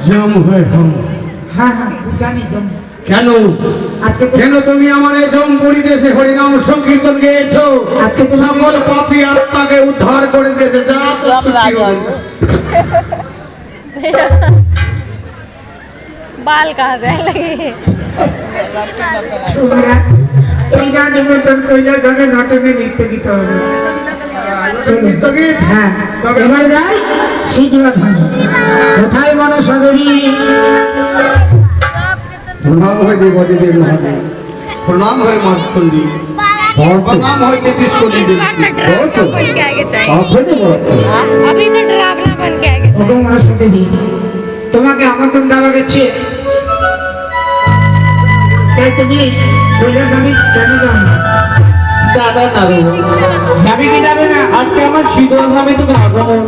जम है हम। हाँ हाँ जानी जम কেন আজকে কেন তুমি আমার এই জমপুরি দেশে হরিনাম সংকীর্তন গেয়েছো? আজকে তো সকল পাপী আত্মাকে উদ্ধার করে দিয়েছে। যা তো ছুটি হলো। बाल कहाँ से लगे তোমরা এই গান নিমন্ত্রণ কইলে গানে নাটনে লিখতে দিতে হবে। সংগীত গীত হ্যাঁ এবার যাই সিজুয়া ধান কোথায় মন সদরী প্রণাম হয় দেবদেব মহাদেব, প্রণাম হয় মাতৃ, প্রণাম হয় দেবী সতী দেবী। बन के आगे चाहिए अभी तो डरावना बन के आगे ওগো মন সদরী তোমাকে আমন্ত্রণ দেওয়া গেছে তাই তুমি বলে যাবি কেন যাও না? দাদা না রে যাবি কি যাবে না? আজকে আমার শীতল ভাবে তুমি আগমন